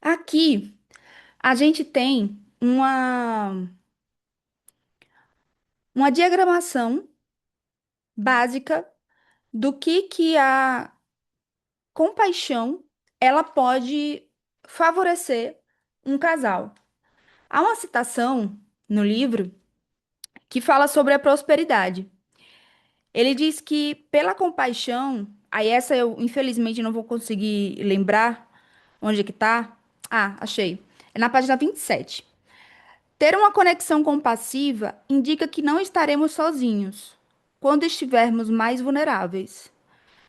Aqui a gente tem uma diagramação básica do que a compaixão ela pode favorecer um casal. Há uma citação no livro que fala sobre a prosperidade. Ele diz que pela compaixão, aí essa eu infelizmente não vou conseguir lembrar onde é que tá. Ah, achei. É na página 27. Ter uma conexão compassiva indica que não estaremos sozinhos quando estivermos mais vulneráveis.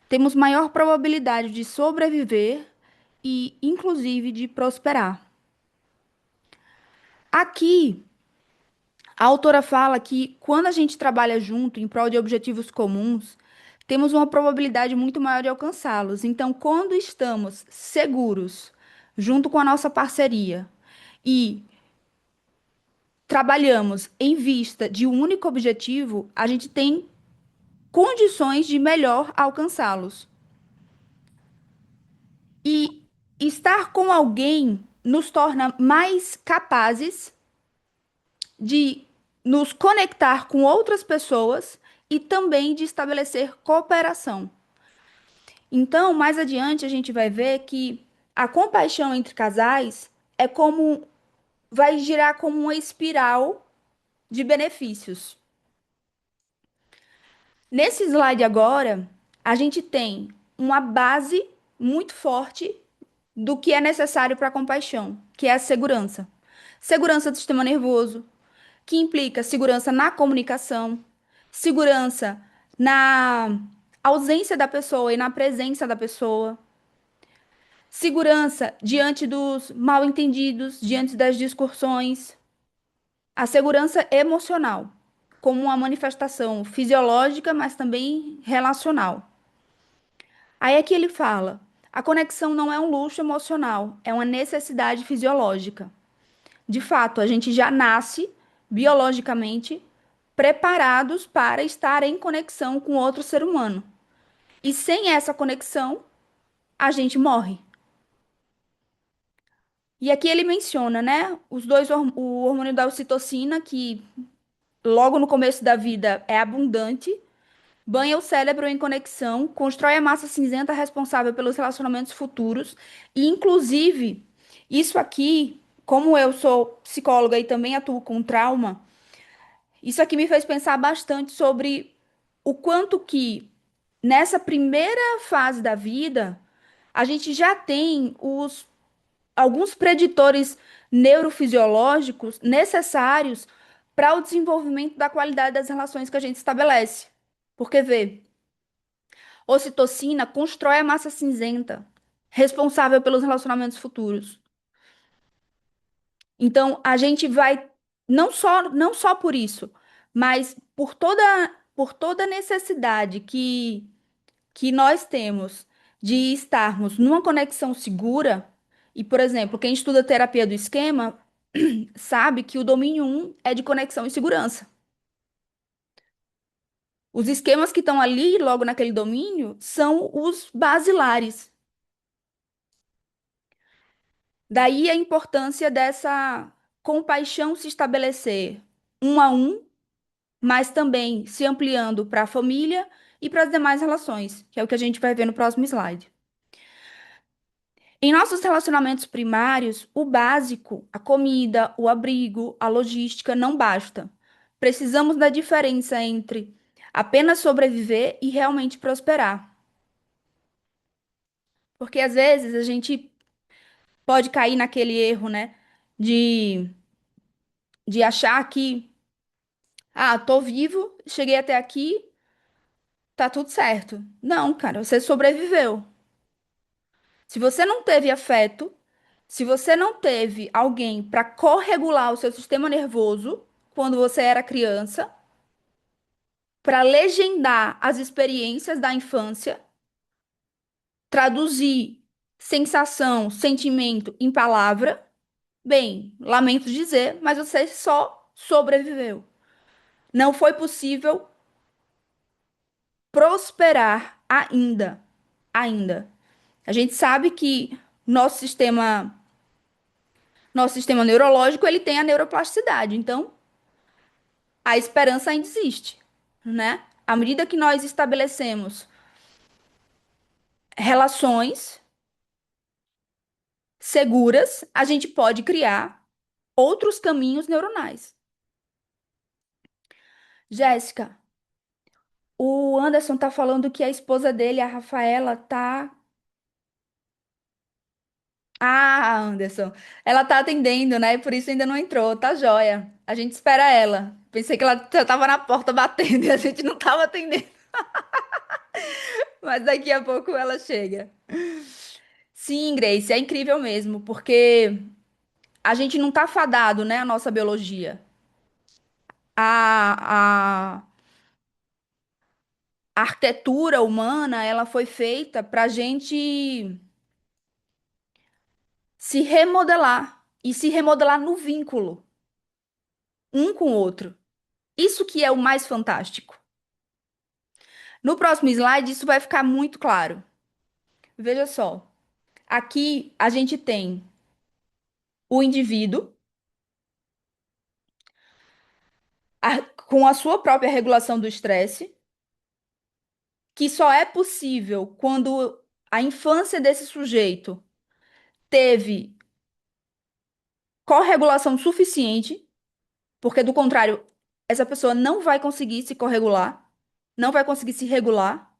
Temos maior probabilidade de sobreviver e, inclusive, de prosperar. Aqui, a autora fala que quando a gente trabalha junto em prol de objetivos comuns, temos uma probabilidade muito maior de alcançá-los. Então, quando estamos seguros, junto com a nossa parceria, e trabalhamos em vista de um único objetivo, a gente tem condições de melhor alcançá-los. E estar com alguém nos torna mais capazes de nos conectar com outras pessoas e também de estabelecer cooperação. Então, mais adiante, a gente vai ver que a compaixão entre casais é como vai girar como uma espiral de benefícios. Nesse slide agora, a gente tem uma base muito forte do que é necessário para a compaixão, que é a segurança. Segurança do sistema nervoso, que implica segurança na comunicação, segurança na ausência da pessoa e na presença da pessoa, segurança diante dos mal-entendidos, diante das discussões, a segurança emocional, como uma manifestação fisiológica, mas também relacional. Aí é que ele fala: a conexão não é um luxo emocional, é uma necessidade fisiológica. De fato, a gente já nasce biologicamente preparados para estar em conexão com outro ser humano. E sem essa conexão, a gente morre. E aqui ele menciona, né, o hormônio da ocitocina, que logo no começo da vida é abundante, banha o cérebro em conexão, constrói a massa cinzenta responsável pelos relacionamentos futuros, e inclusive, isso aqui, como eu sou psicóloga e também atuo com trauma, isso aqui me fez pensar bastante sobre o quanto que nessa primeira fase da vida a gente já tem os alguns preditores neurofisiológicos necessários para o desenvolvimento da qualidade das relações que a gente estabelece. Porque vê, ocitocina constrói a massa cinzenta, responsável pelos relacionamentos futuros. Então, a gente vai não só por isso, mas por toda a necessidade que nós temos de estarmos numa conexão segura. E, por exemplo, quem estuda terapia do esquema sabe que o domínio um é de conexão e segurança. Os esquemas que estão ali, logo naquele domínio, são os basilares. Daí a importância dessa compaixão se estabelecer um a um, mas também se ampliando para a família e para as demais relações, que é o que a gente vai ver no próximo slide. Em nossos relacionamentos primários, o básico, a comida, o abrigo, a logística, não basta. Precisamos da diferença entre apenas sobreviver e realmente prosperar. Porque às vezes a gente pode cair naquele erro, né, de, de achar que, tô vivo, cheguei até aqui, tá tudo certo. Não, cara, você sobreviveu. Se você não teve afeto, se você não teve alguém para corregular o seu sistema nervoso quando você era criança, para legendar as experiências da infância, traduzir sensação, sentimento em palavra, bem, lamento dizer, mas você só sobreviveu. Não foi possível prosperar ainda. Ainda. A gente sabe que nosso sistema Nosso sistema neurológico, ele tem a neuroplasticidade, então a esperança ainda existe, né? À medida que nós estabelecemos relações seguras, a gente pode criar outros caminhos neuronais. Jéssica, o Anderson tá falando que a esposa dele, a Rafaela, tá. Ah, Anderson, ela tá atendendo, né? Por isso ainda não entrou. Tá joia. A gente espera ela. Pensei que ela já tava na porta batendo e a gente não tava atendendo. Mas daqui a pouco ela chega. Sim, Grace, é incrível mesmo, porque a gente não tá fadado, né? A nossa biologia. A arquitetura humana, ela foi feita pra gente se remodelar e se remodelar no vínculo, um com o outro. Isso que é o mais fantástico. No próximo slide, isso vai ficar muito claro. Veja só. Aqui a gente tem o indivíduo com a sua própria regulação do estresse, que só é possível quando a infância desse sujeito teve corregulação suficiente, porque do contrário, essa pessoa não vai conseguir se corregular, não vai conseguir se regular,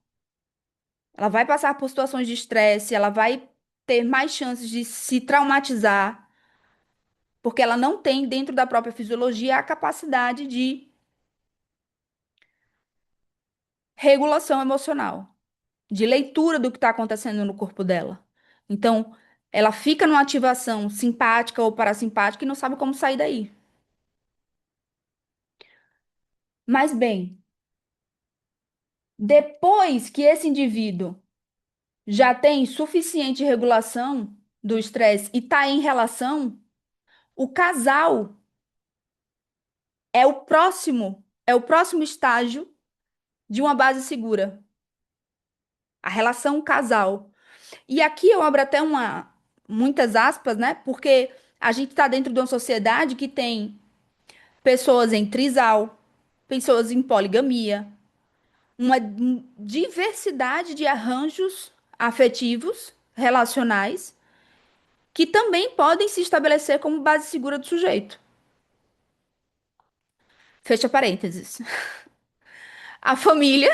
ela vai passar por situações de estresse, ela vai ter mais chances de se traumatizar, porque ela não tem dentro da própria fisiologia a capacidade de regulação emocional, de leitura do que está acontecendo no corpo dela. Então, ela fica numa ativação simpática ou parasimpática e não sabe como sair daí. Mas bem, depois que esse indivíduo já tem suficiente regulação do estresse e está em relação, o casal é o próximo estágio de uma base segura, a relação casal. E aqui eu abro até muitas aspas, né? Porque a gente está dentro de uma sociedade que tem pessoas em trisal, pessoas em poligamia, uma diversidade de arranjos afetivos, relacionais, que também podem se estabelecer como base segura do sujeito. Fecha parênteses. A família,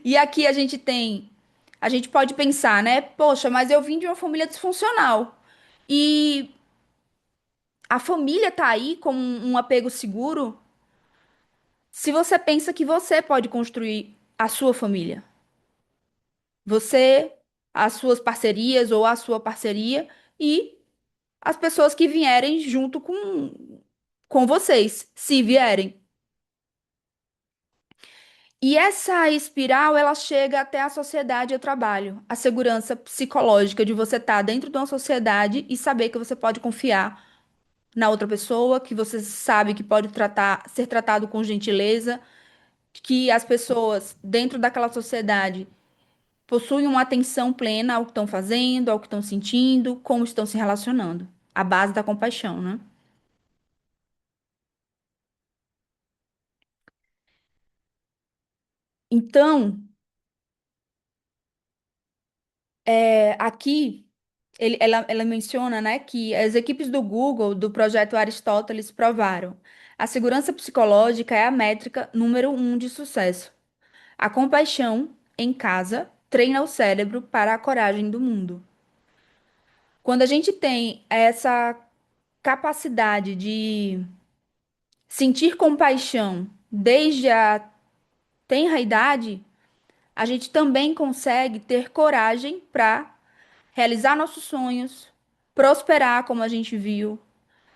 e aqui a gente pode pensar, né? Poxa, mas eu vim de uma família disfuncional. E a família tá aí como um apego seguro se você pensa que você pode construir a sua família. Você, as suas parcerias ou a sua parceria e as pessoas que vierem junto com vocês, se vierem. E essa espiral, ela chega até a sociedade e o trabalho. A segurança psicológica de você estar dentro de uma sociedade e saber que você pode confiar na outra pessoa, que você sabe que pode ser tratado com gentileza, que as pessoas dentro daquela sociedade possuem uma atenção plena ao que estão fazendo, ao que estão sentindo, como estão se relacionando. A base da compaixão, né? Então, aqui ela menciona, né, que as equipes do Google, do projeto Aristóteles, provaram a segurança psicológica é a métrica número um de sucesso. A compaixão em casa treina o cérebro para a coragem do mundo. Quando a gente tem essa capacidade de sentir compaixão desde a tenra idade, a gente também consegue ter coragem para realizar nossos sonhos, prosperar, como a gente viu,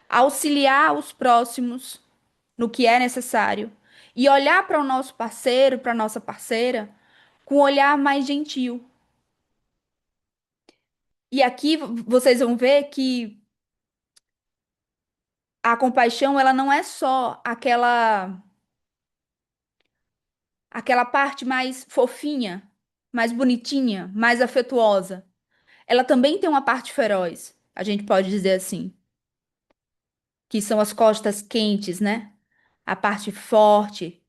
auxiliar os próximos no que é necessário e olhar para o nosso parceiro, para a nossa parceira, com um olhar mais gentil. E aqui vocês vão ver que a compaixão, ela não é só aquela parte mais fofinha, mais bonitinha, mais afetuosa. Ela também tem uma parte feroz. a gente pode dizer assim, que são as costas quentes, né? A parte forte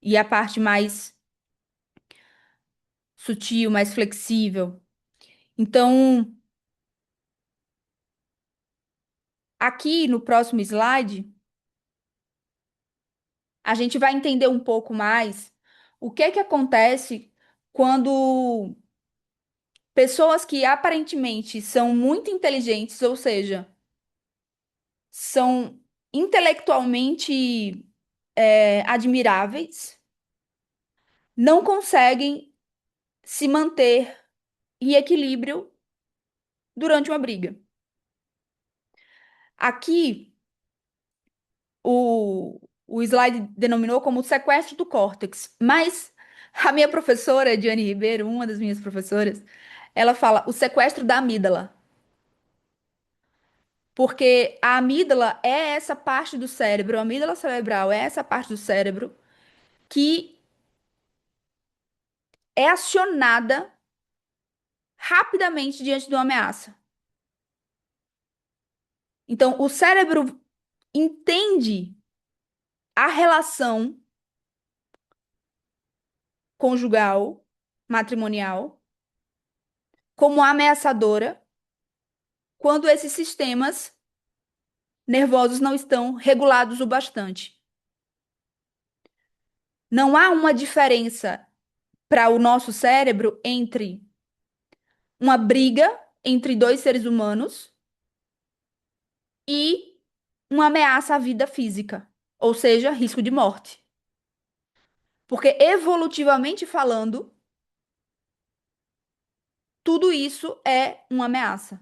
e a parte mais sutil, mais flexível. Então, aqui no próximo slide, a gente vai entender um pouco mais o que é que acontece quando pessoas que aparentemente são muito inteligentes, ou seja, são intelectualmente admiráveis, não conseguem se manter em equilíbrio durante uma briga. Aqui, o slide denominou como sequestro do córtex, mas a minha professora, Diane Ribeiro, uma das minhas professoras, ela fala o sequestro da amígdala, porque a amígdala é essa parte do cérebro, a amígdala cerebral é essa parte do cérebro que é acionada rapidamente diante de uma ameaça. Então, o cérebro entende a relação conjugal, matrimonial, como ameaçadora quando esses sistemas nervosos não estão regulados o bastante. Não há uma diferença para o nosso cérebro entre uma briga entre dois seres humanos e uma ameaça à vida física, ou seja, risco de morte. Porque evolutivamente falando, tudo isso é uma ameaça.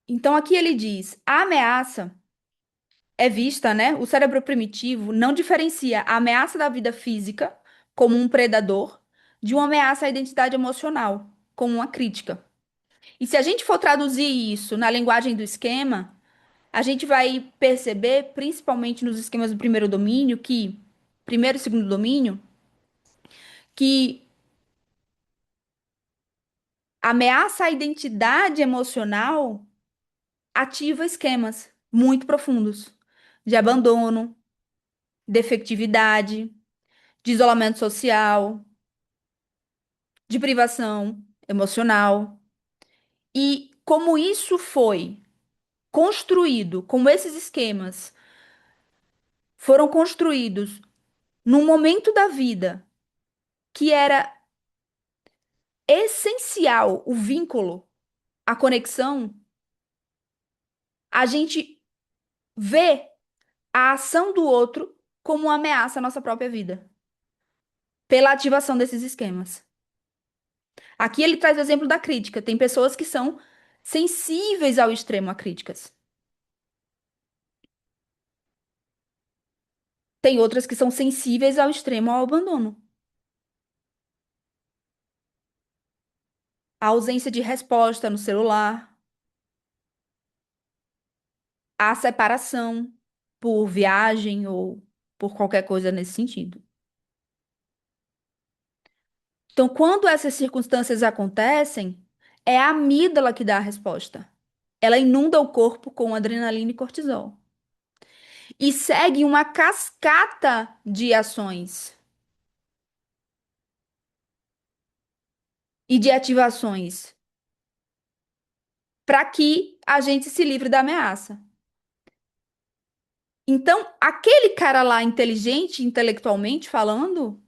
Então aqui ele diz: a ameaça é vista, né? O cérebro primitivo não diferencia a ameaça da vida física, como um predador, de uma ameaça à identidade emocional, como uma crítica. E se a gente for traduzir isso na linguagem do esquema, a gente vai perceber, principalmente nos esquemas do primeiro domínio, que primeiro e segundo domínio, que a ameaça à identidade emocional ativa esquemas muito profundos de abandono, defectividade, de isolamento social, de privação emocional. E como isso foi construído, como esses esquemas foram construídos num momento da vida que era essencial o vínculo, a conexão, a gente vê a ação do outro como uma ameaça à nossa própria vida, pela ativação desses esquemas. Aqui ele traz o exemplo da crítica. Tem pessoas que são sensíveis ao extremo a críticas. Tem outras que são sensíveis ao extremo ao abandono. A ausência de resposta no celular, a separação por viagem ou por qualquer coisa nesse sentido. Então, quando essas circunstâncias acontecem, é a amígdala que dá a resposta. Ela inunda o corpo com adrenalina e cortisol. E segue uma cascata de ações e de ativações para que a gente se livre da ameaça. Então, aquele cara lá inteligente, intelectualmente falando,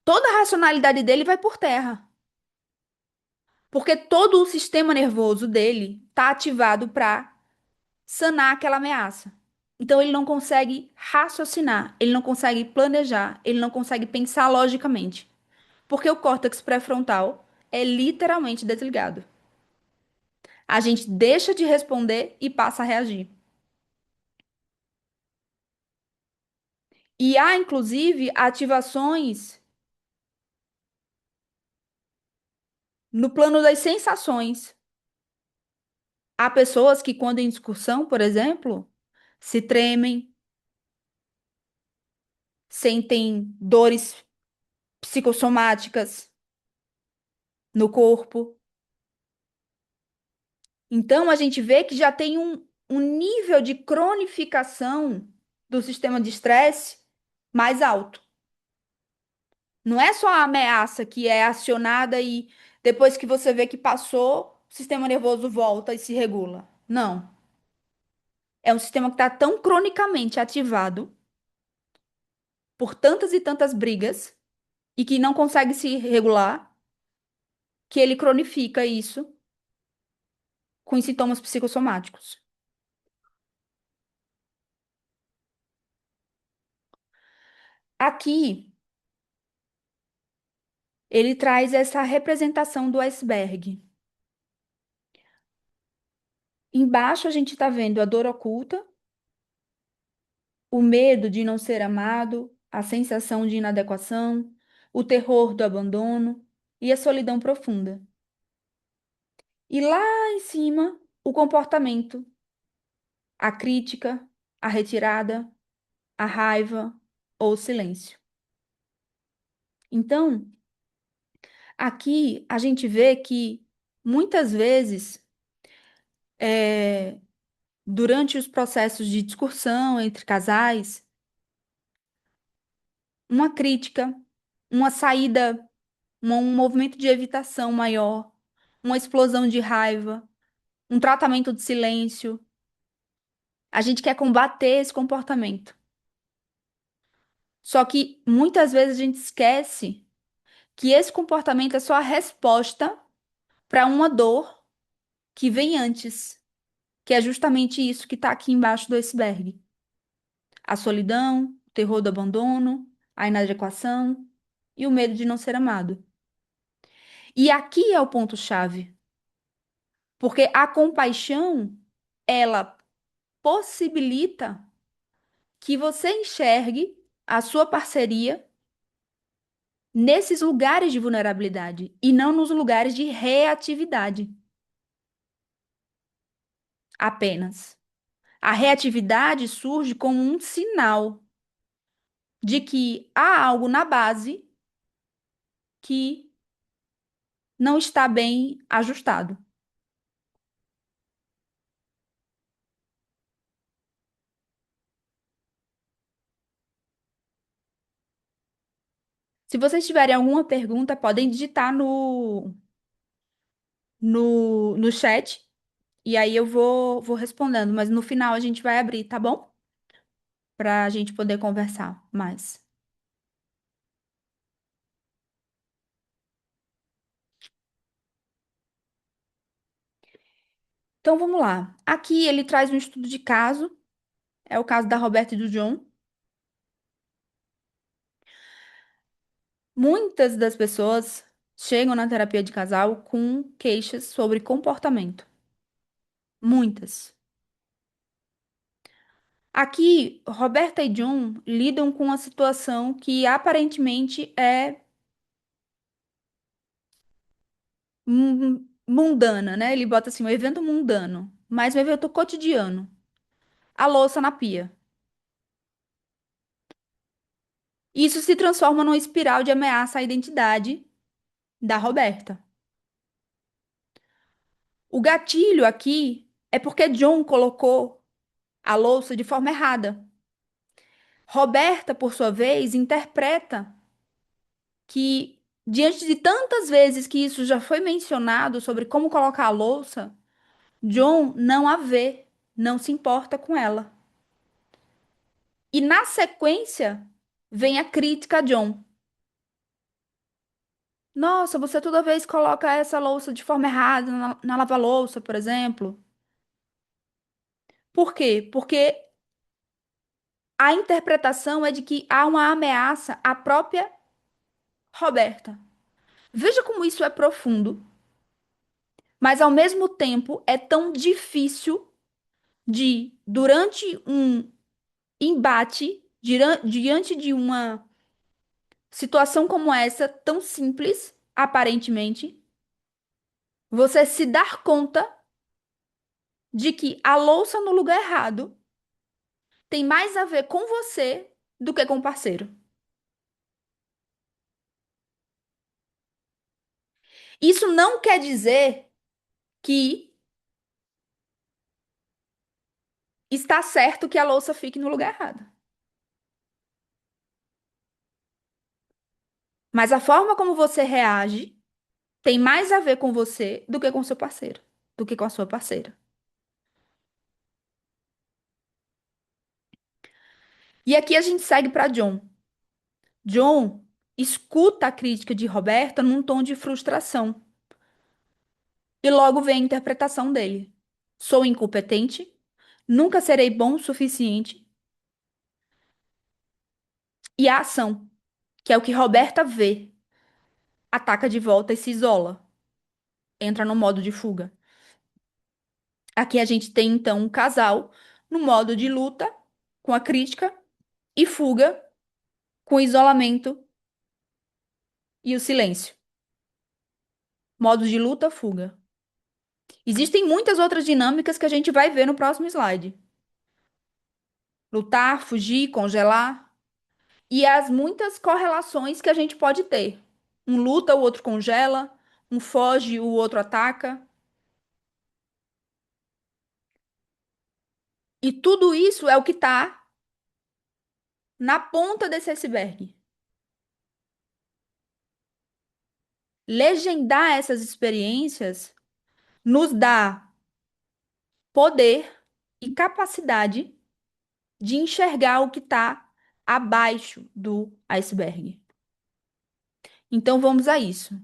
toda a racionalidade dele vai por terra. Porque todo o sistema nervoso dele está ativado para sanar aquela ameaça. Então ele não consegue raciocinar, ele não consegue planejar, ele não consegue pensar logicamente. Porque o córtex pré-frontal é literalmente desligado. A gente deixa de responder e passa a reagir. E há, inclusive, ativações no plano das sensações. Há pessoas que, quando em discussão, por exemplo, se tremem, sentem dores psicossomáticas no corpo. Então, a gente vê que já tem um nível de cronificação do sistema de estresse mais alto. Não é só a ameaça que é acionada e depois que você vê que passou, o sistema nervoso volta e se regula. Não. É um sistema que está tão cronicamente ativado por tantas e tantas brigas e que não consegue se regular, que ele cronifica isso com sintomas psicossomáticos. Aqui, ele traz essa representação do iceberg. Embaixo a gente está vendo a dor oculta, o medo de não ser amado, a sensação de inadequação, o terror do abandono e a solidão profunda. E lá em cima, o comportamento, a crítica, a retirada, a raiva ou o silêncio. Então, aqui a gente vê que muitas vezes, durante os processos de discussão entre casais, uma crítica, uma saída, um movimento de evitação maior, uma explosão de raiva, um tratamento de silêncio. A gente quer combater esse comportamento. Só que muitas vezes a gente esquece que esse comportamento é só a resposta para uma dor que vem antes, que é justamente isso que está aqui embaixo do iceberg. A solidão, o terror do abandono, a inadequação e o medo de não ser amado. E aqui é o ponto-chave, porque a compaixão, ela possibilita que você enxergue a sua parceria nesses lugares de vulnerabilidade e não nos lugares de reatividade apenas. A reatividade surge como um sinal de que há algo na base que não está bem ajustado. Se vocês tiverem alguma pergunta, podem digitar no chat e aí eu vou respondendo, mas no final a gente vai abrir, tá bom? Para a gente poder conversar mais. Então vamos lá. Aqui ele traz um estudo de caso, é o caso da Roberta e do John. Muitas das pessoas chegam na terapia de casal com queixas sobre comportamento. Muitas. Aqui, Roberta e John lidam com uma situação que aparentemente é mundana, né? Ele bota assim, um evento mundano, mas um evento cotidiano. A louça na pia. Isso se transforma numa espiral de ameaça à identidade da Roberta. O gatilho aqui é porque John colocou a louça de forma errada. Roberta, por sua vez, interpreta que, diante de tantas vezes que isso já foi mencionado sobre como colocar a louça, John não a vê, não se importa com ela. E na sequência, vem a crítica a John. Nossa, você toda vez coloca essa louça de forma errada na lava-louça, por exemplo. Por quê? Porque a interpretação é de que há uma ameaça à própria Roberta. Veja como isso é profundo, mas ao mesmo tempo é tão difícil de, durante um embate, diante de uma situação como essa, tão simples, aparentemente, você se dar conta de que a louça no lugar errado tem mais a ver com você do que com o parceiro. Isso não quer dizer que está certo que a louça fique no lugar errado. Mas a forma como você reage tem mais a ver com você do que com seu parceiro, do que com a sua parceira. E aqui a gente segue para John. John escuta a crítica de Roberta num tom de frustração. E logo vem a interpretação dele. Sou incompetente, nunca serei bom o suficiente. E a ação, que é o que Roberta vê, ataca de volta e se isola. Entra no modo de fuga. Aqui a gente tem então um casal no modo de luta, com a crítica, e fuga, com o isolamento e o silêncio. Modo de luta, fuga. Existem muitas outras dinâmicas que a gente vai ver no próximo slide. Lutar, fugir, congelar. E as muitas correlações que a gente pode ter. Um luta, o outro congela. Um foge, o outro ataca. E tudo isso é o que está na ponta desse iceberg. Legendar essas experiências nos dá poder e capacidade de enxergar o que está abaixo do iceberg. Então vamos a isso.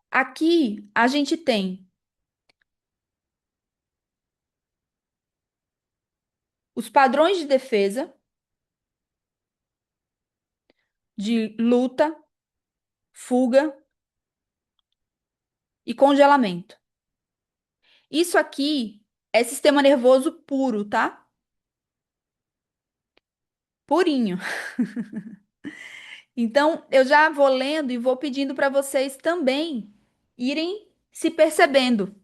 Aqui a gente tem os padrões de defesa, de luta, fuga e congelamento. Isso aqui é sistema nervoso puro, tá? Purinho. Então, eu já vou lendo e vou pedindo para vocês também irem se percebendo,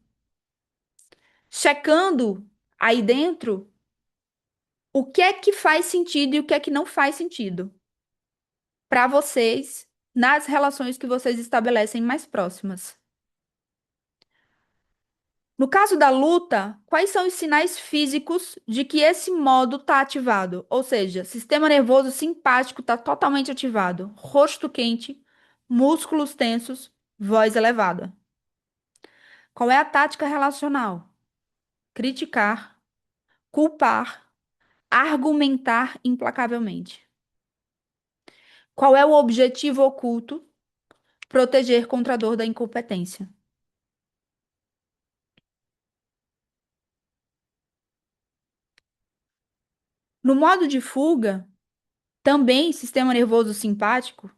checando aí dentro o que é que faz sentido e o que é que não faz sentido para vocês nas relações que vocês estabelecem mais próximas. No caso da luta, quais são os sinais físicos de que esse modo está ativado? Ou seja, sistema nervoso simpático está totalmente ativado, rosto quente, músculos tensos, voz elevada. Qual é a tática relacional? Criticar, culpar, argumentar implacavelmente. Qual é o objetivo oculto? Proteger contra a dor da incompetência. No modo de fuga, também sistema nervoso simpático,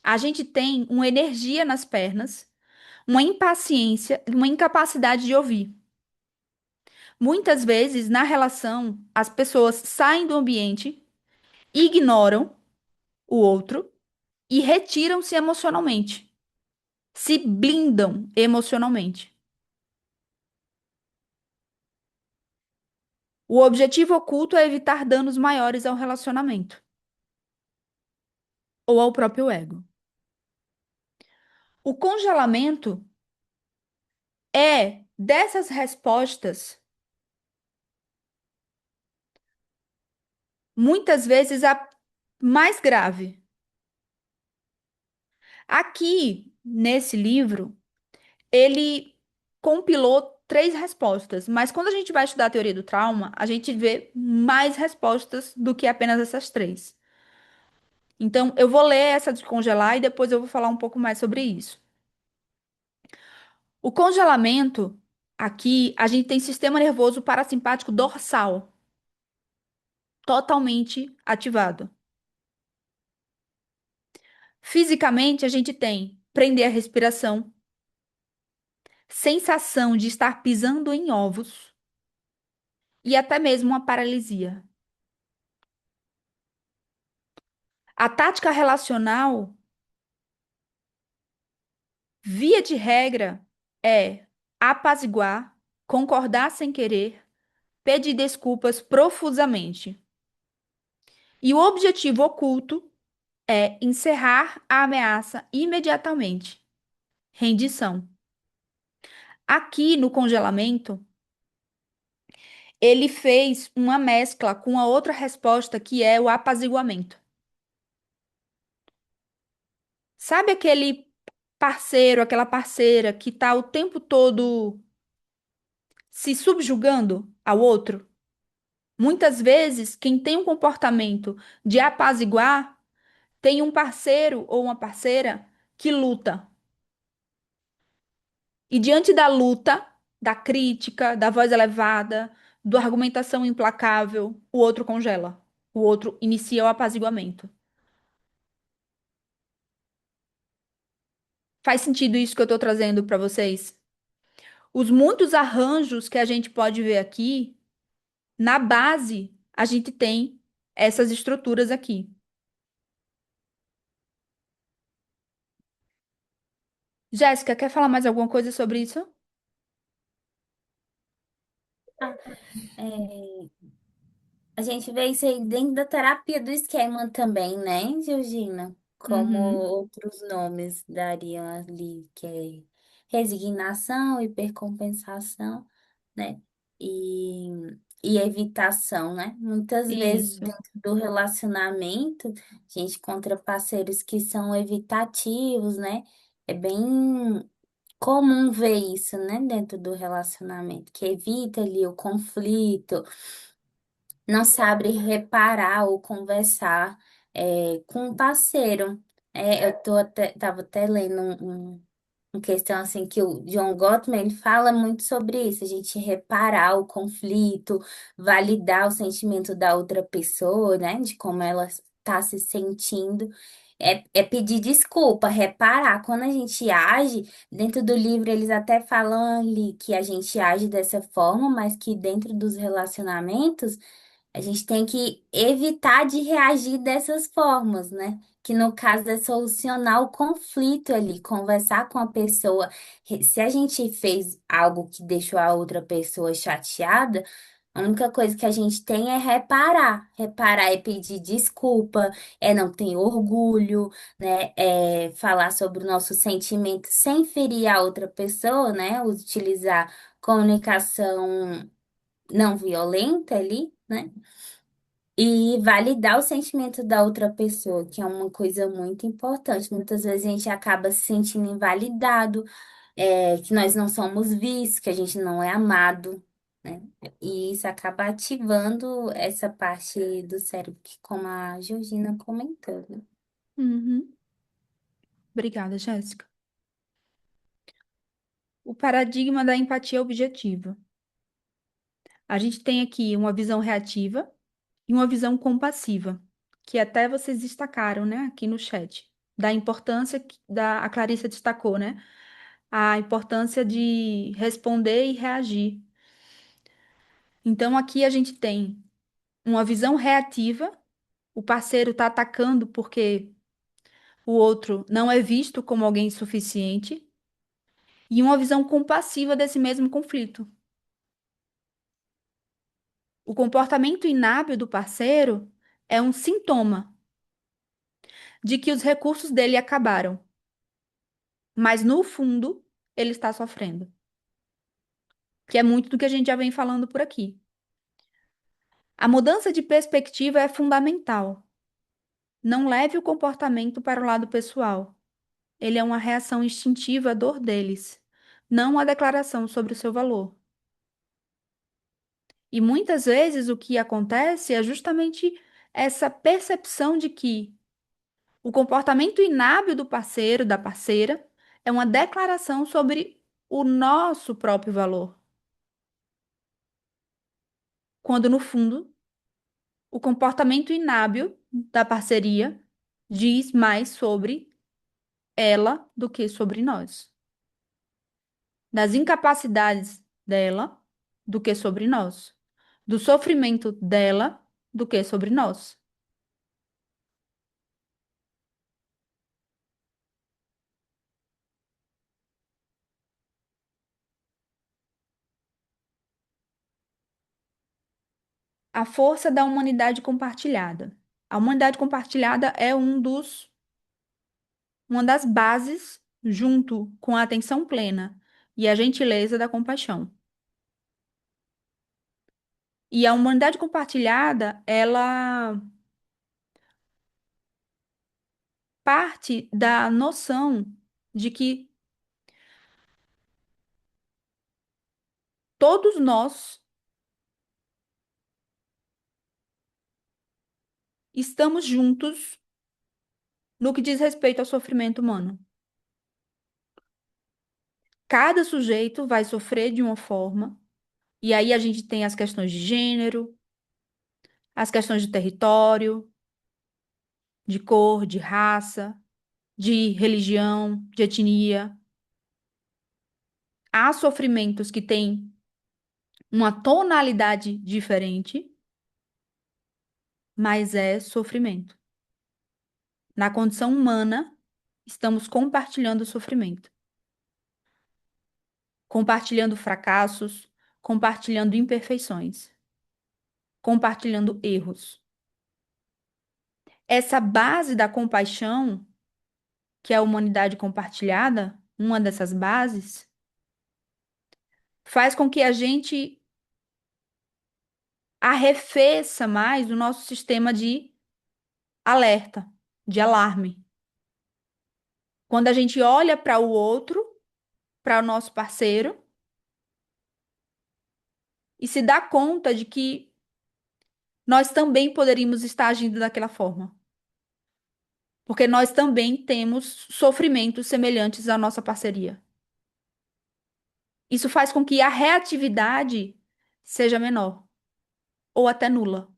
a gente tem uma energia nas pernas, uma impaciência, uma incapacidade de ouvir. Muitas vezes, na relação, as pessoas saem do ambiente, ignoram o outro e retiram-se emocionalmente, se blindam emocionalmente. O objetivo oculto é evitar danos maiores ao relacionamento ou ao próprio ego. O congelamento é dessas respostas, muitas vezes a mais grave. Aqui, nesse livro, ele compilou três respostas, mas quando a gente vai estudar a teoria do trauma, a gente vê mais respostas do que apenas essas três. Então, eu vou ler essa de congelar e depois eu vou falar um pouco mais sobre isso. O congelamento, aqui, a gente tem sistema nervoso parasimpático dorsal totalmente ativado. Fisicamente, a gente tem prender a respiração, sensação de estar pisando em ovos e até mesmo uma paralisia. A tática relacional, via de regra, é apaziguar, concordar sem querer, pedir desculpas profusamente. E o objetivo oculto é encerrar a ameaça imediatamente. Rendição. Aqui no congelamento, ele fez uma mescla com a outra resposta que é o apaziguamento. Sabe aquele parceiro, aquela parceira que tá o tempo todo se subjugando ao outro? Muitas vezes, quem tem um comportamento de apaziguar tem um parceiro ou uma parceira que luta. E diante da luta, da crítica, da voz elevada, da argumentação implacável, o outro congela. O outro inicia o apaziguamento. Faz sentido isso que eu estou trazendo para vocês? Os muitos arranjos que a gente pode ver aqui, na base, a gente tem essas estruturas aqui. Jéssica, quer falar mais alguma coisa sobre isso? Ah, é, a gente vê isso aí dentro da terapia do esquema também, né, Georgina? Como Uhum. outros nomes dariam ali, que é resignação, hipercompensação, né? E, e evitação, né? Muitas vezes Isso. dentro do relacionamento, a gente encontra parceiros que são evitativos, né? É bem comum ver isso, né, dentro do relacionamento, que evita ali o conflito, não sabe reparar ou conversar com o parceiro. Tava até lendo uma questão assim que o John Gottman ele fala muito sobre isso, a gente reparar o conflito, validar o sentimento da outra pessoa, né, de como ela está se sentindo. É pedir desculpa, reparar. Quando a gente age, dentro do livro eles até falam ali que a gente age dessa forma, mas que dentro dos relacionamentos a gente tem que evitar de reagir dessas formas, né? Que no caso é solucionar o conflito ali, conversar com a pessoa. Se a gente fez algo que deixou a outra pessoa chateada, a única coisa que a gente tem é reparar. Reparar é pedir desculpa, é não ter orgulho, né? É falar sobre o nosso sentimento sem ferir a outra pessoa, né? Utilizar comunicação não violenta ali, né? E validar o sentimento da outra pessoa, que é uma coisa muito importante. Muitas vezes a gente acaba se sentindo invalidado, que nós não somos vistos, que a gente não é amado, né? E isso acaba ativando essa parte do cérebro, que como a Georgina comentou, né? Uhum. Obrigada, Jéssica. O paradigma da empatia objetiva. A gente tem aqui uma visão reativa e uma visão compassiva, que até vocês destacaram, né, aqui no chat, da importância a Clarissa destacou, né? A importância de responder e reagir. Então aqui a gente tem uma visão reativa, o parceiro está atacando porque o outro não é visto como alguém suficiente, e uma visão compassiva desse mesmo conflito. O comportamento inábil do parceiro é um sintoma de que os recursos dele acabaram, mas no fundo ele está sofrendo, que é muito do que a gente já vem falando por aqui. A mudança de perspectiva é fundamental. Não leve o comportamento para o lado pessoal. Ele é uma reação instintiva à dor deles, não uma declaração sobre o seu valor. E muitas vezes o que acontece é justamente essa percepção de que o comportamento inábil do parceiro, da parceira, é uma declaração sobre o nosso próprio valor, quando no fundo o comportamento inábil da parceria diz mais sobre ela do que sobre nós, das incapacidades dela do que sobre nós, do sofrimento dela do que sobre nós. A força da humanidade compartilhada. A humanidade compartilhada é uma das bases, junto com a atenção plena e a gentileza da compaixão. E a humanidade compartilhada, ela parte da noção de que todos nós estamos juntos no que diz respeito ao sofrimento humano. Cada sujeito vai sofrer de uma forma, e aí a gente tem as questões de gênero, as questões de território, de cor, de raça, de religião, de etnia. Há sofrimentos que têm uma tonalidade diferente, mas é sofrimento. Na condição humana, estamos compartilhando o sofrimento, compartilhando fracassos, compartilhando imperfeições, compartilhando erros. Essa base da compaixão, que é a humanidade compartilhada, uma dessas bases, faz com que a gente arrefeça mais o nosso sistema de alerta, de alarme. Quando a gente olha para o outro, para o nosso parceiro, e se dá conta de que nós também poderíamos estar agindo daquela forma. Porque nós também temos sofrimentos semelhantes à nossa parceria. Isso faz com que a reatividade seja menor ou até nula.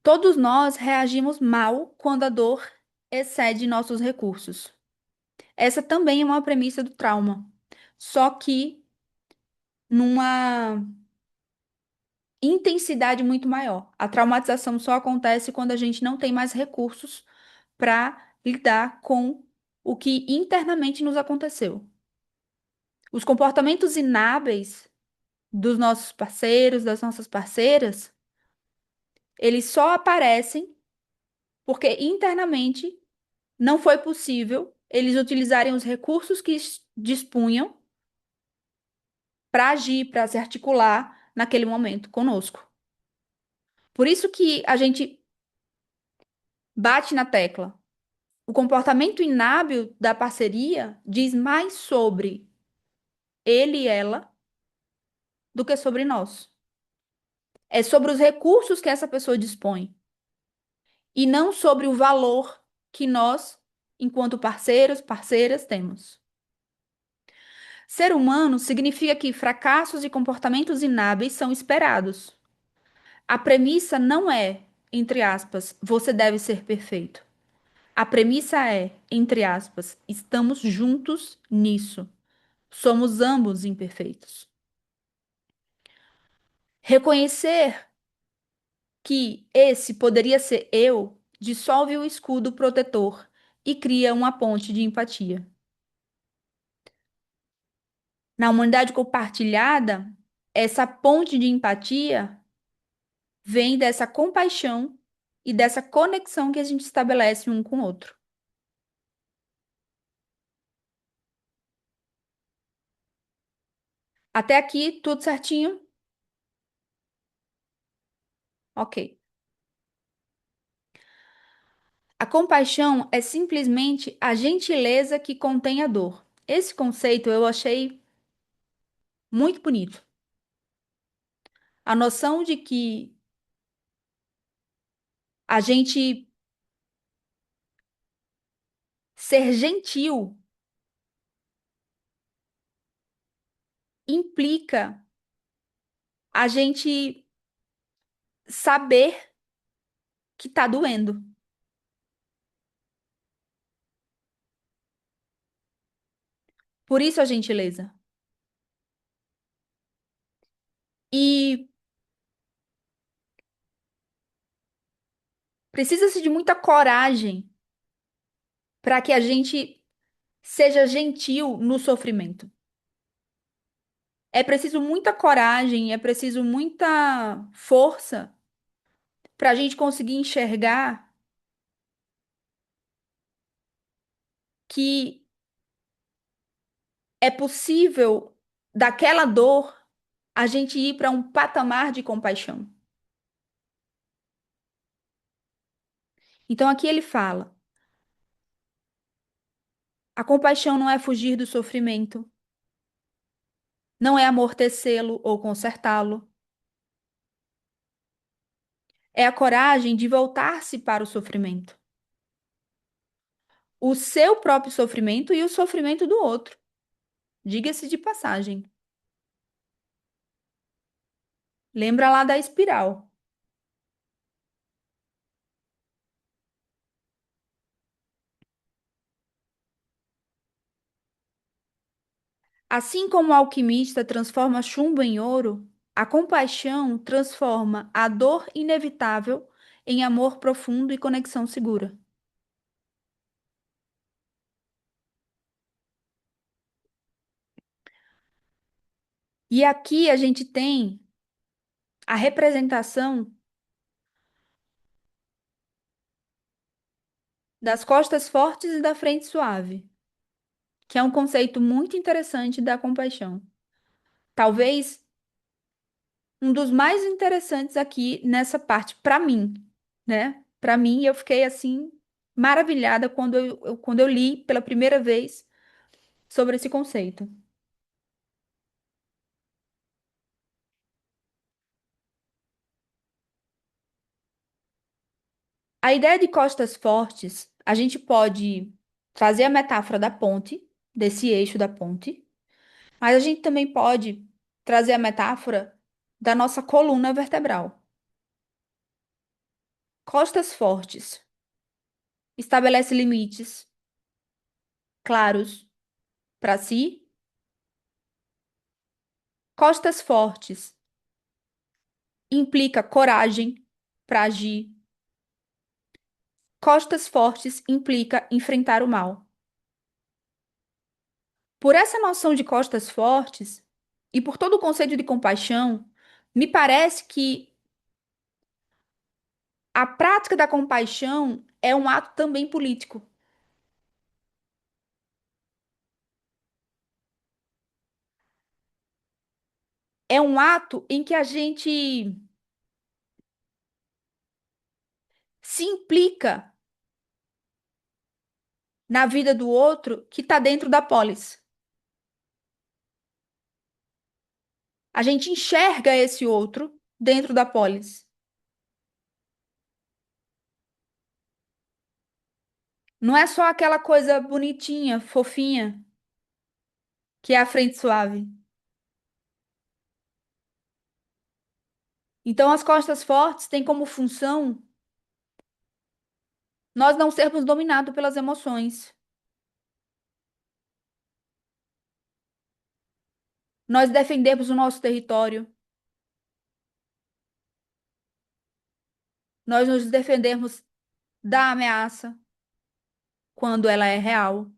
Todos nós reagimos mal quando a dor excede nossos recursos. Essa também é uma premissa do trauma, só que numa intensidade muito maior. A traumatização só acontece quando a gente não tem mais recursos para lidar com o que internamente nos aconteceu. Os comportamentos inábeis dos nossos parceiros, das nossas parceiras, eles só aparecem porque internamente não foi possível eles utilizarem os recursos que dispunham para agir, para se articular naquele momento conosco. Por isso que a gente bate na tecla. O comportamento inábil da parceria diz mais sobre ele e ela do que sobre nós. É sobre os recursos que essa pessoa dispõe e não sobre o valor que nós, enquanto parceiros, parceiras, temos. Ser humano significa que fracassos e comportamentos inábeis são esperados. A premissa não é, entre aspas, você deve ser perfeito. A premissa é, entre aspas, estamos juntos nisso. Somos ambos imperfeitos. Reconhecer que esse poderia ser eu dissolve o escudo protetor e cria uma ponte de empatia. Na humanidade compartilhada, essa ponte de empatia vem dessa compaixão e dessa conexão que a gente estabelece um com o outro. Até aqui, tudo certinho? Ok. A compaixão é simplesmente a gentileza que contém a dor. Esse conceito eu achei muito bonito. A noção de que a gente ser gentil implica a gente saber que tá doendo. Por isso a gentileza. E precisa-se de muita coragem para que a gente seja gentil no sofrimento. É preciso muita coragem, é preciso muita força para a gente conseguir enxergar que é possível, daquela dor, a gente ir para um patamar de compaixão. Então, aqui ele fala: a compaixão não é fugir do sofrimento, não é amortecê-lo ou consertá-lo, é a coragem de voltar-se para o sofrimento, o seu próprio sofrimento e o sofrimento do outro. Diga-se de passagem. Lembra lá da espiral. Assim como o alquimista transforma chumbo em ouro, a compaixão transforma a dor inevitável em amor profundo e conexão segura. E aqui a gente tem a representação das costas fortes e da frente suave, que é um conceito muito interessante da compaixão. Talvez um dos mais interessantes aqui nessa parte, para mim, né? Para mim, eu fiquei assim maravilhada quando eu li pela primeira vez sobre esse conceito. A ideia de costas fortes, a gente pode trazer a metáfora da ponte, desse eixo da ponte, mas a gente também pode trazer a metáfora da nossa coluna vertebral. Costas fortes estabelece limites claros para si. Costas fortes implica coragem para agir. Costas fortes implica enfrentar o mal. Por essa noção de costas fortes e por todo o conceito de compaixão, me parece que a prática da compaixão é um ato também político. É um ato em que a gente se implica na vida do outro que está dentro da polis. A gente enxerga esse outro dentro da polis. Não é só aquela coisa bonitinha, fofinha, que é a frente suave. Então, as costas fortes têm como função nós não sermos dominados pelas emoções. Nós defendemos o nosso território. Nós nos defendemos da ameaça quando ela é real.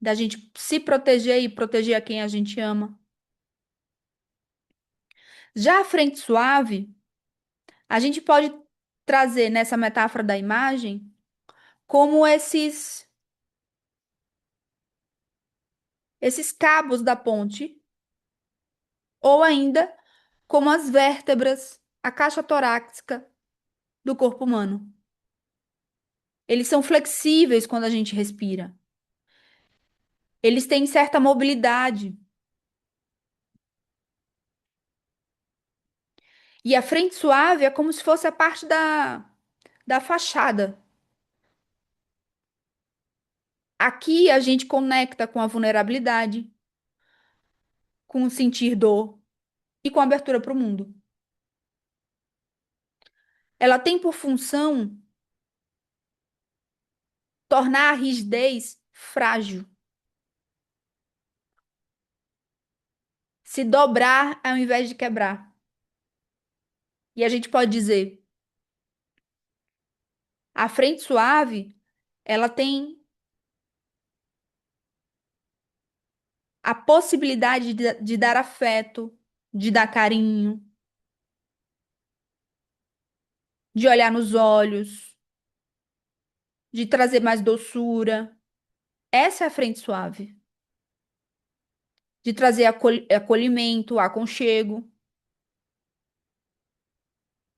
Da gente se proteger e proteger a quem a gente ama. Já a frente suave, a gente pode trazer nessa metáfora da imagem como esses cabos da ponte, ou ainda como as vértebras, a caixa torácica do corpo humano. Eles são flexíveis quando a gente respira. Eles têm certa mobilidade. E a frente suave é como se fosse a parte da fachada. Aqui a gente conecta com a vulnerabilidade, com o sentir dor e com a abertura para o mundo. Ela tem por função tornar a rigidez frágil, se dobrar ao invés de quebrar. E a gente pode dizer, a frente suave, ela tem a possibilidade de dar afeto, de dar carinho, de olhar nos olhos, de trazer mais doçura. Essa é a frente suave, de trazer acolhimento, aconchego.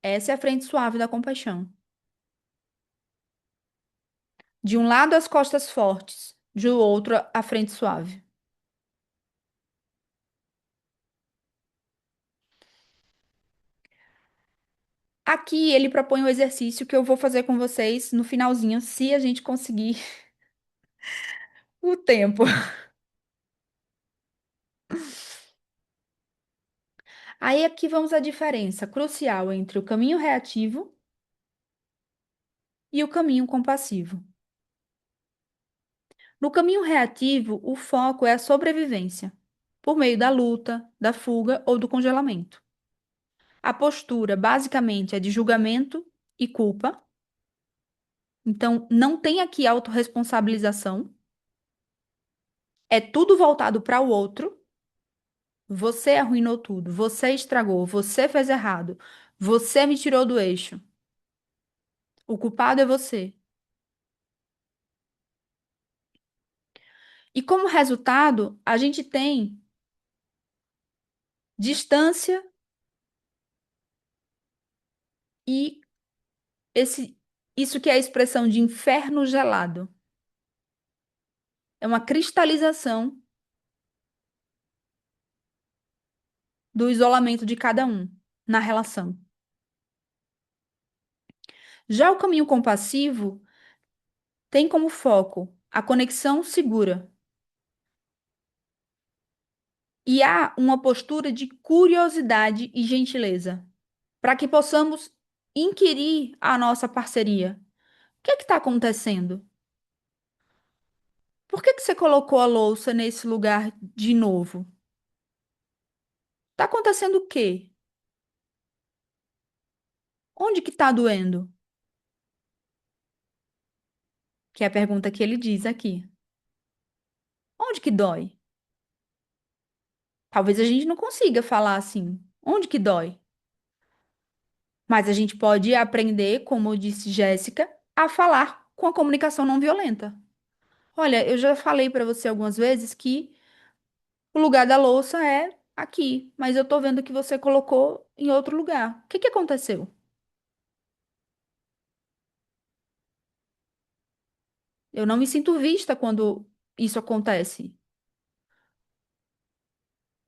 Essa é a frente suave da compaixão. De um lado, as costas fortes, de outro, a frente suave. Aqui ele propõe um exercício que eu vou fazer com vocês no finalzinho, se a gente conseguir o tempo. Aí aqui vamos à diferença crucial entre o caminho reativo e o caminho compassivo. No caminho reativo, o foco é a sobrevivência, por meio da luta, da fuga ou do congelamento. A postura, basicamente, é de julgamento e culpa. Então, não tem aqui autorresponsabilização. É tudo voltado para o outro. Você arruinou tudo. Você estragou. Você fez errado. Você me tirou do eixo. O culpado é você. E como resultado, a gente tem distância e esse, isso que é a expressão de inferno gelado. É uma cristalização do isolamento de cada um na relação. Já o caminho compassivo tem como foco a conexão segura e há uma postura de curiosidade e gentileza para que possamos inquirir a nossa parceria. O que está acontecendo? Por que você colocou a louça nesse lugar de novo? Está acontecendo o quê? Onde que está doendo? Que é a pergunta que ele diz aqui. Onde que dói? Talvez a gente não consiga falar assim. Onde que dói? Mas a gente pode aprender, como disse Jéssica, a falar com a comunicação não violenta. Olha, eu já falei para você algumas vezes que o lugar da louça é aqui, mas eu tô vendo que você colocou em outro lugar. O que que aconteceu? Eu não me sinto vista quando isso acontece.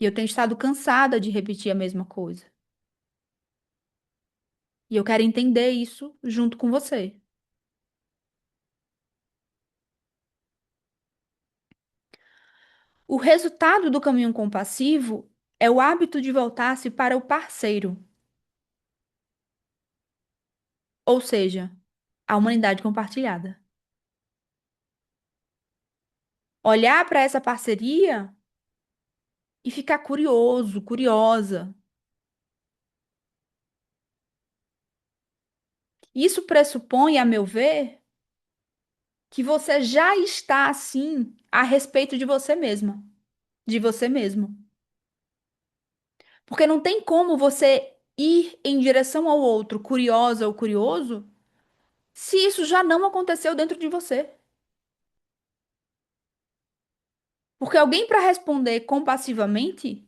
E eu tenho estado cansada de repetir a mesma coisa. E eu quero entender isso junto com você. O resultado do caminho compassivo é o hábito de voltar-se para o parceiro, ou seja, a humanidade compartilhada. Olhar para essa parceria e ficar curioso, curiosa. Isso pressupõe, a meu ver, que você já está assim a respeito de você mesma, de você mesmo. Porque não tem como você ir em direção ao outro, curiosa ou curioso, se isso já não aconteceu dentro de você. Porque alguém para responder compassivamente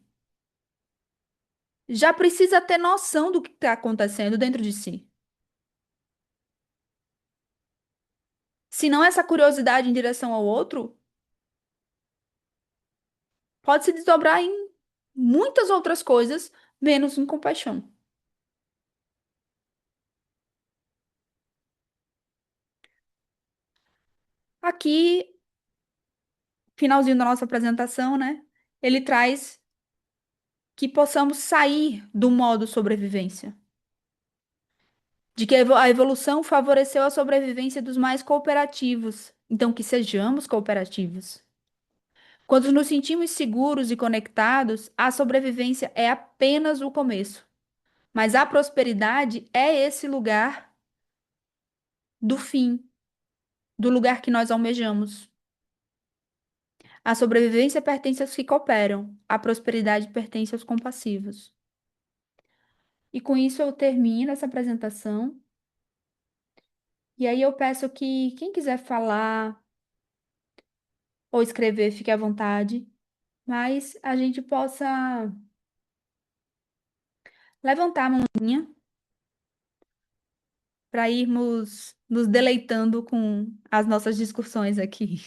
já precisa ter noção do que está acontecendo dentro de si. Senão, essa curiosidade em direção ao outro pode se desdobrar em muitas outras coisas, menos em compaixão. Aqui, finalzinho da nossa apresentação, né? Ele traz que possamos sair do modo sobrevivência, de que a evolução favoreceu a sobrevivência dos mais cooperativos, então que sejamos cooperativos. Quando nos sentimos seguros e conectados, a sobrevivência é apenas o começo, mas a prosperidade é esse lugar do fim, do lugar que nós almejamos. A sobrevivência pertence aos que cooperam, a prosperidade pertence aos compassivos. E com isso eu termino essa apresentação. E aí eu peço que quem quiser falar ou escrever, fique à vontade, mas a gente possa levantar a mãozinha para irmos nos deleitando com as nossas discussões aqui.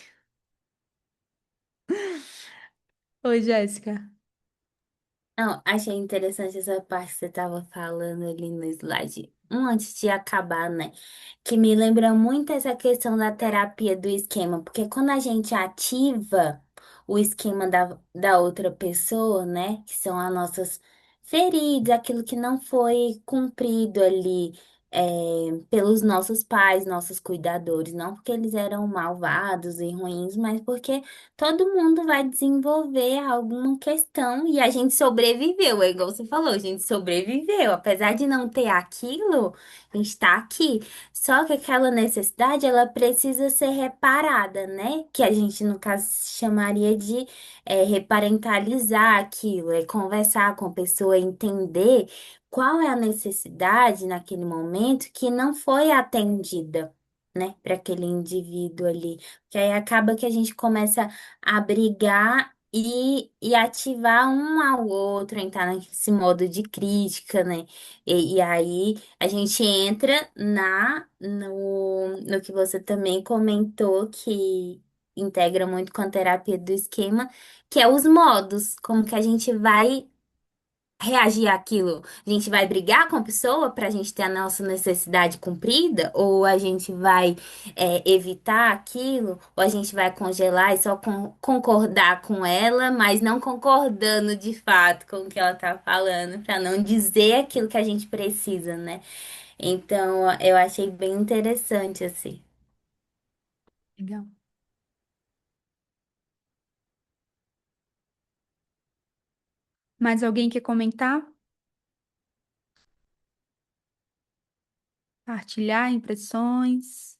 Oi, Jéssica. Não, achei interessante essa parte que você estava falando ali no slide, antes de acabar, né? Que me lembra muito essa questão da terapia do esquema, porque quando a gente ativa o esquema da outra pessoa, né? Que são as nossas feridas, aquilo que não foi cumprido ali. Pelos nossos pais, nossos cuidadores, não porque eles eram malvados e ruins, mas porque todo mundo vai desenvolver alguma questão e a gente sobreviveu, é igual você falou, a gente sobreviveu. Apesar de não ter aquilo, a gente está aqui. Só que aquela necessidade, ela precisa ser reparada, né? Que a gente, no caso, chamaria de reparentalizar aquilo, é conversar com a pessoa, entender qual é a necessidade naquele momento que não foi atendida. Né, para aquele indivíduo ali. Que aí acaba que a gente começa abrigar e ativar um ao outro, entrar nesse modo de crítica, né? E aí a gente entra no que você também comentou, que integra muito com a terapia do esquema, que é os modos, como que a gente vai reagir àquilo? A gente vai brigar com a pessoa para a gente ter a nossa necessidade cumprida? Ou a gente vai evitar aquilo? Ou a gente vai congelar e só concordar com ela, mas não concordando de fato com o que ela tá falando, para não dizer aquilo que a gente precisa, né? Então, eu achei bem interessante, assim. Legal. Mais alguém quer comentar? Partilhar impressões?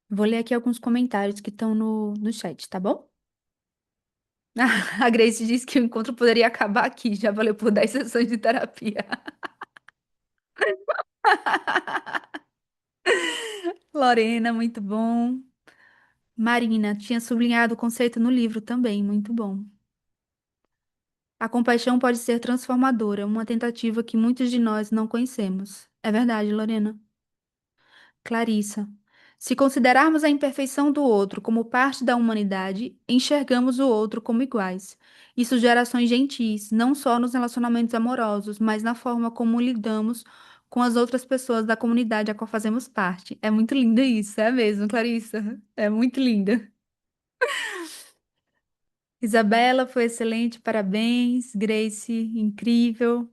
Vou ler aqui alguns comentários que estão no chat, tá bom? A Grace disse que o encontro poderia acabar aqui, já valeu por 10 sessões de terapia. Lorena, muito bom. Marina, tinha sublinhado o conceito no livro também, muito bom. A compaixão pode ser transformadora, uma tentativa que muitos de nós não conhecemos. É verdade, Lorena. Clarissa. Se considerarmos a imperfeição do outro como parte da humanidade, enxergamos o outro como iguais. Isso gera ações gentis, não só nos relacionamentos amorosos, mas na forma como lidamos com as outras pessoas da comunidade a qual fazemos parte. É muito lindo isso, é mesmo, Clarissa? É muito linda. Isabela foi excelente, parabéns. Grace, incrível.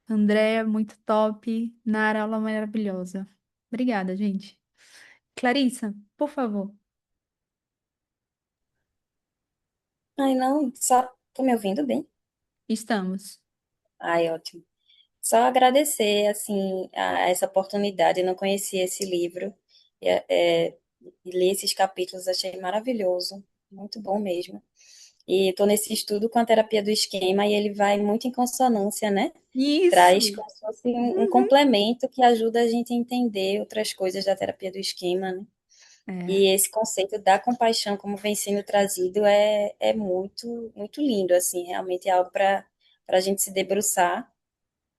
Andréa, muito top. Nara, aula maravilhosa. Obrigada, gente. Clarissa, por favor. Ai, não, só. Tô me ouvindo bem? Estamos. Ai, ótimo. Só agradecer, assim, a essa oportunidade. Eu não conhecia esse livro. E ler esses capítulos achei maravilhoso. Muito bom mesmo. E estou nesse estudo com a terapia do esquema e ele vai muito em consonância, né? Traz Isso. como se fosse um Uhum. complemento que ajuda a gente a entender outras coisas da terapia do esquema, né? É. E esse conceito da compaixão, como vem sendo trazido, é muito, muito lindo, assim, realmente é algo para a gente se debruçar,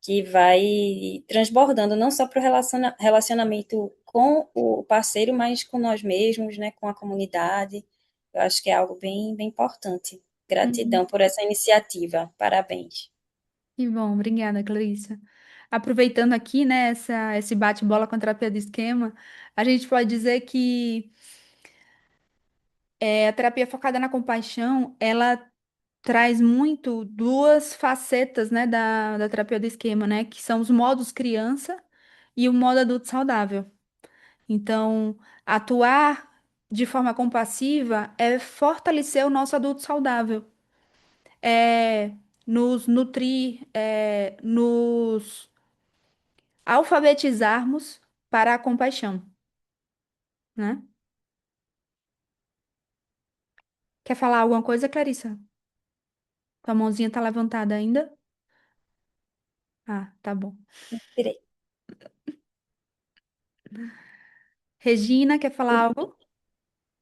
que vai transbordando não só para o relacionamento com o parceiro, mas com nós mesmos, né, com a comunidade. Eu acho que é algo bem, bem importante. Uhum. Gratidão por essa iniciativa. Parabéns. Que bom, obrigada, Clarissa. Aproveitando aqui, né, esse bate-bola com a terapia do esquema, a gente pode dizer que a terapia focada na compaixão, ela traz muito duas facetas, né, da terapia do esquema, né, que são os modos criança e o modo adulto saudável. Então, atuar de forma compassiva é fortalecer o nosso adulto saudável, é nos nutrir, nos alfabetizarmos para a compaixão. né? Quer falar alguma coisa, Clarissa? Tua mãozinha tá levantada ainda? Ah, tá bom. Tirei. Regina, quer falar algo?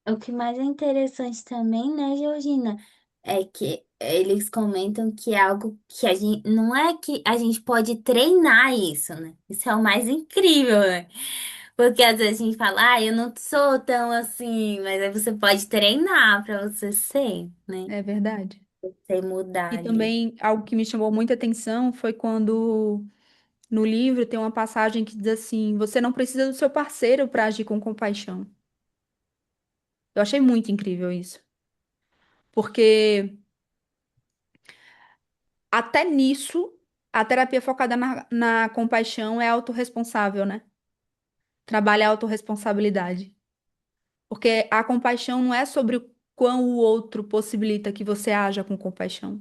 O que mais é interessante também, né, Georgina, é que eles comentam que é algo que a gente, não é que a gente pode treinar isso, né? Isso é o mais incrível, né? Porque às vezes a gente fala, eu não sou tão assim, mas aí você pode treinar pra você ser, né? É verdade. Você mudar E ali. também algo que me chamou muita atenção foi quando no livro tem uma passagem que diz assim: você não precisa do seu parceiro para agir com compaixão. Eu achei muito incrível isso, porque até nisso a terapia focada na compaixão é autorresponsável, né? Trabalha a autorresponsabilidade. Porque a compaixão não é sobre o quão o outro possibilita que você haja com compaixão.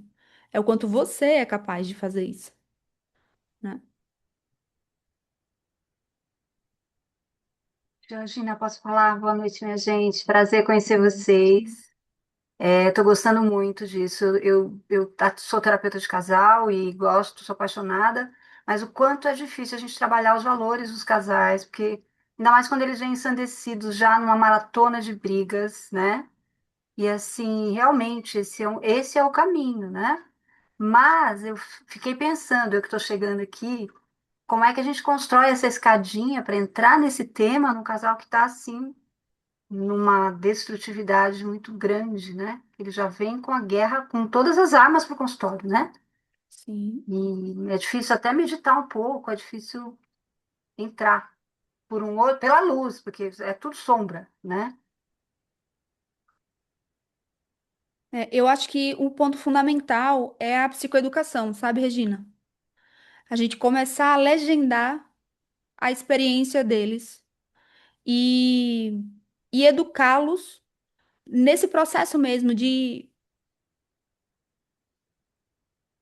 É o quanto você é capaz de fazer isso, né? Georgina, posso falar? Boa noite, minha gente. Prazer conhecer vocês. Estou gostando muito disso. Eu sou terapeuta de casal e gosto, sou apaixonada, mas o quanto é difícil a gente trabalhar os valores dos casais, porque ainda mais quando eles vêm ensandecidos já numa maratona de brigas, né? E assim, realmente, esse é o caminho, né? Mas eu fiquei pensando, eu que estou chegando aqui, como é que a gente constrói essa escadinha para entrar nesse tema num casal que está assim numa destrutividade muito grande, né? Ele já vem com a guerra, com todas as armas para o consultório, né? Sim. E é difícil até meditar um pouco, é difícil entrar por um outro, pela luz, porque é tudo sombra, né? É, eu acho que o ponto fundamental é a psicoeducação, sabe, Regina? A gente começar a legendar a experiência deles e, e educá-los nesse processo mesmo de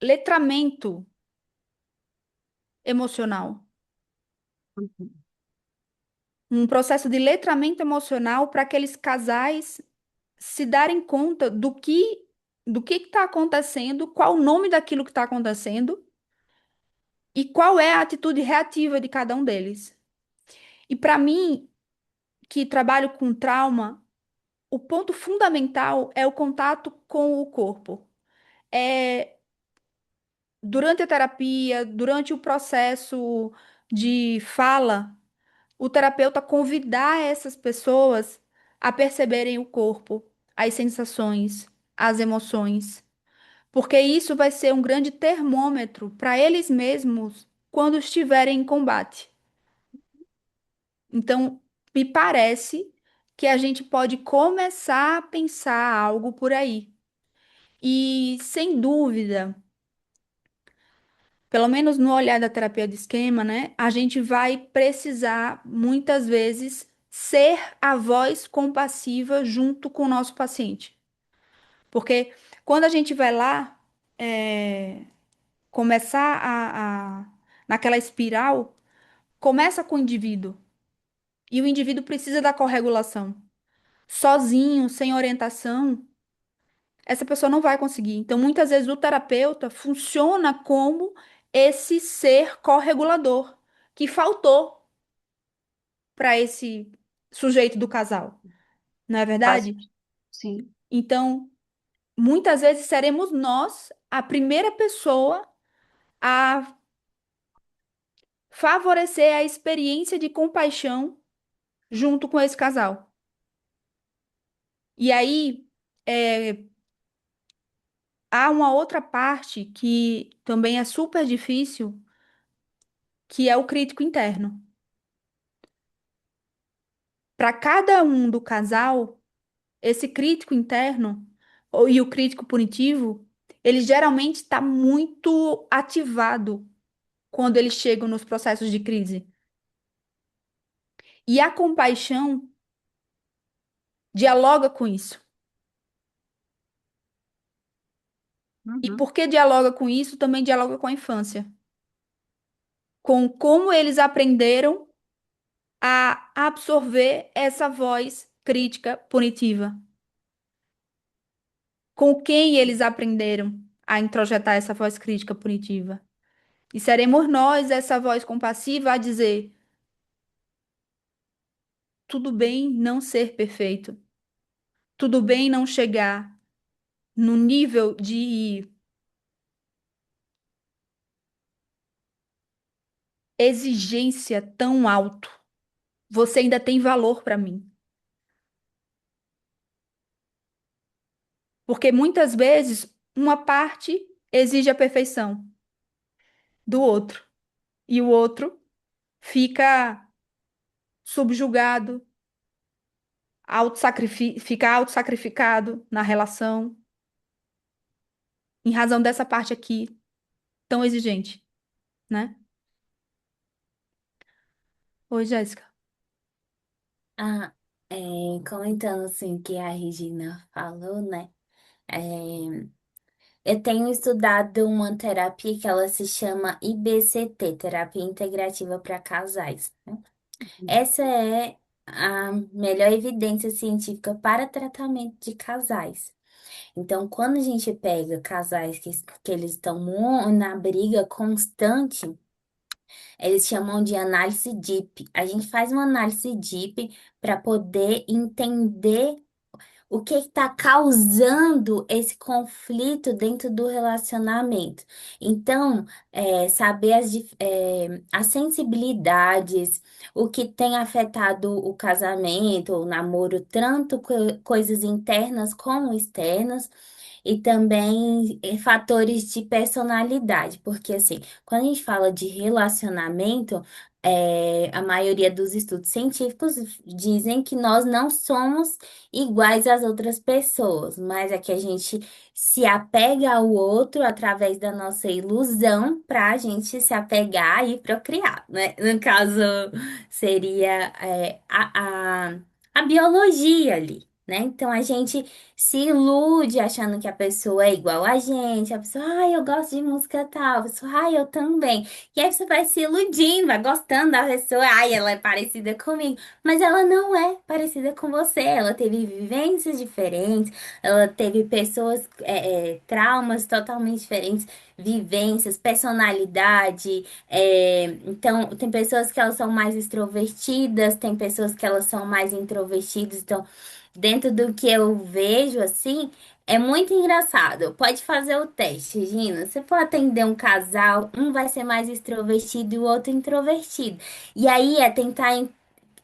letramento emocional. Uhum. Um processo de letramento emocional para aqueles casais se darem conta do que está acontecendo, qual o nome daquilo que está acontecendo e qual é a atitude reativa de cada um deles. E para mim, que trabalho com trauma, o ponto fundamental é o contato com o corpo. É durante a terapia, durante o processo de fala, o terapeuta convidar essas pessoas a perceberem o corpo, as sensações, as emoções, porque isso vai ser um grande termômetro para eles mesmos quando estiverem em combate. Então, me parece que a gente pode começar a pensar algo por aí. E, sem dúvida, pelo menos no olhar da terapia de esquema, né, a gente vai precisar, muitas vezes, ser a voz compassiva junto com o nosso paciente. Porque quando a gente vai lá, começar naquela espiral, começa com o indivíduo. E o indivíduo precisa da corregulação. Sozinho, sem orientação, essa pessoa não vai conseguir. Então, muitas vezes, o terapeuta funciona como esse ser corregulador que faltou para esse sujeito do casal, não é Faz, verdade? sim. Então, muitas vezes seremos nós a primeira pessoa a favorecer a experiência de compaixão junto com esse casal. E aí, há uma outra parte que também é super difícil, que é o crítico interno. Para cada um do casal, esse crítico interno e o crítico punitivo, ele geralmente está muito ativado quando eles chegam nos processos de crise. E a compaixão dialoga com isso. E Uhum. porque dialoga com isso, também dialoga com a infância, com como eles aprenderam a absorver essa voz crítica punitiva. Com quem eles aprenderam a introjetar essa voz crítica punitiva? E seremos nós essa voz compassiva a dizer: tudo bem não ser perfeito, tudo bem não chegar no nível de exigência tão alto. Você ainda tem valor para mim. Porque muitas vezes uma parte exige a perfeição do outro e o outro fica subjugado, fica autossacrificado na relação, em razão dessa parte aqui tão exigente, né? Oi, Jéssica. Ah, é, comentando assim o que a Regina falou, né? É, eu tenho estudado uma terapia que ela se chama IBCT, Terapia Integrativa para Casais, né? Essa é a melhor evidência científica para tratamento de casais. Então, quando a gente pega casais que eles estão na briga constante, eles chamam de análise deep. A gente faz uma análise deep para poder entender o que está causando esse conflito dentro do relacionamento. Então, saber as sensibilidades, o que tem afetado o casamento, o namoro, tanto coisas internas como externas. E também fatores de personalidade, porque assim, quando a gente fala de relacionamento, a maioria dos estudos científicos dizem que nós não somos iguais às outras pessoas, mas é que a gente se apega ao outro através da nossa ilusão para a gente se apegar e procriar, né? No caso, seria a biologia ali. Né? Então a gente se ilude achando que a pessoa é igual a gente, a pessoa, ai, eu gosto de música tal, a pessoa, ai, eu também. E aí você vai se iludindo, vai gostando da pessoa, ai, ela é parecida comigo. Mas ela não é parecida com você. Ela teve vivências diferentes, ela teve pessoas, traumas totalmente diferentes, vivências, personalidade. Então, tem pessoas que elas são mais extrovertidas, tem pessoas que elas são mais introvertidas. Então, dentro do que eu vejo, assim, é muito engraçado. Pode fazer o teste, Gina. Você for atender um casal, um vai ser mais extrovertido e o outro introvertido. E aí é tentar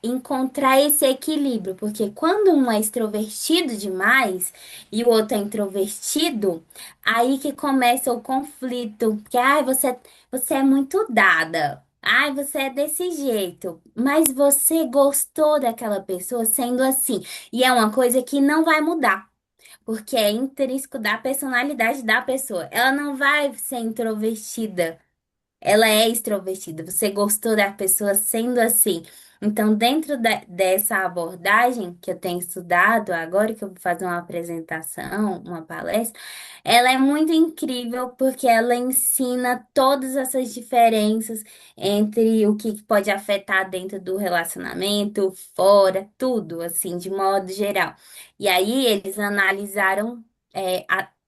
encontrar esse equilíbrio, porque quando um é extrovertido demais e o outro é introvertido, aí que começa o conflito, porque ai, você é muito dada. Ai, você é desse jeito, mas você gostou daquela pessoa sendo assim, e é uma coisa que não vai mudar, porque é intrínseco da personalidade da pessoa. Ela não vai ser introvertida, ela é extrovertida. Você gostou da pessoa sendo assim. Então, dentro dessa abordagem que eu tenho estudado, agora que eu vou fazer uma apresentação, uma palestra, ela é muito incrível porque ela ensina todas essas diferenças entre o que pode afetar dentro do relacionamento, fora, tudo, assim, de modo geral. E aí, eles analisaram,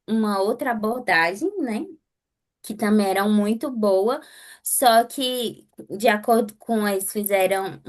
uma outra abordagem, né? Que também eram muito boa, só que, de acordo com eles, fizeram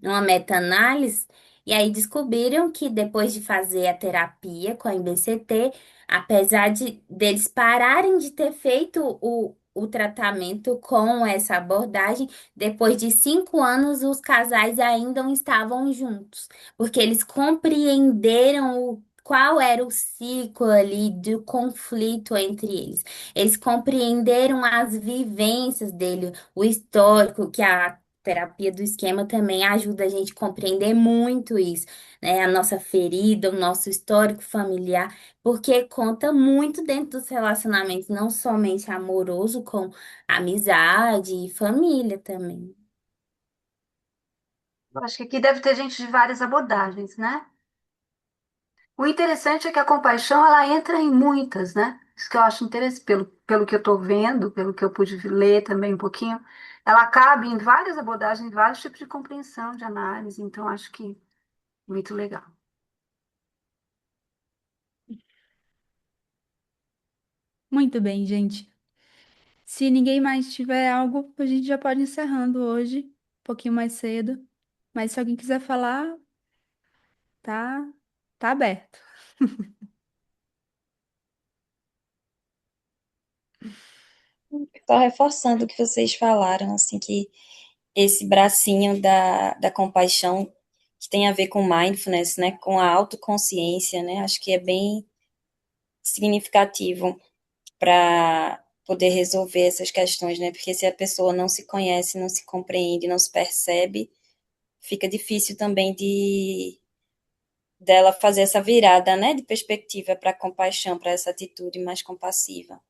uma meta-análise, e aí descobriram que depois de fazer a terapia com a MBCT, apesar de deles pararem de ter feito o tratamento com essa abordagem, depois de 5 anos, os casais ainda não estavam juntos, porque eles compreenderam qual era o ciclo ali do conflito entre eles. Eles compreenderam as vivências dele, o histórico, que a terapia do esquema também ajuda a gente a compreender muito isso, né? A nossa ferida, o nosso histórico familiar, porque conta muito dentro dos relacionamentos, não somente amoroso, com amizade e família também. Eu acho que aqui deve ter gente de várias abordagens, né? O interessante é que a compaixão ela entra em muitas, né? Isso que eu acho interessante, pelo que eu estou vendo, pelo que eu pude ler também um pouquinho, ela cabe em várias abordagens, em vários tipos de compreensão, de análise, então acho que muito legal. Muito bem, gente. Se ninguém mais tiver algo, a gente já pode ir encerrando hoje, um pouquinho mais cedo. Mas se alguém quiser falar, tá, tá aberto. Só reforçando o que vocês falaram, assim, que esse bracinho da compaixão, que tem a ver com mindfulness, né, com a autoconsciência, né, acho que é bem significativo para poder resolver essas questões, né, porque se a pessoa não se conhece, não se compreende, não se percebe, fica difícil também de dela fazer essa virada, né, de perspectiva para compaixão, para essa atitude mais compassiva.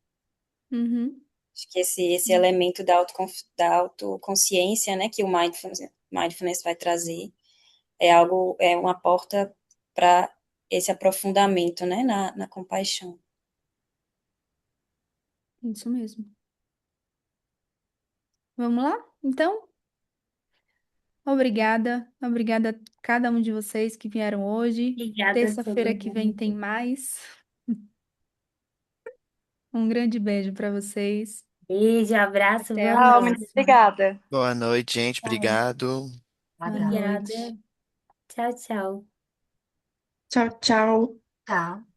Uhum, Acho que esse elemento da autoconsciência, né, que o mindfulness vai trazer, é algo, é uma porta para esse aprofundamento, né, na compaixão. isso mesmo. Vamos lá? Então, obrigada. Obrigada a cada um de vocês que vieram hoje. Obrigada a Terça-feira todo que vem mundo. tem mais. Um grande beijo para vocês. Beijo, abraço, Até a boa Tchau, muito noite. próxima. obrigada. Boa noite, gente. Tchau. Obrigado. Um Boa abraço. noite. Obrigada. Tchau, tchau. Tchau, tchau. Tchau.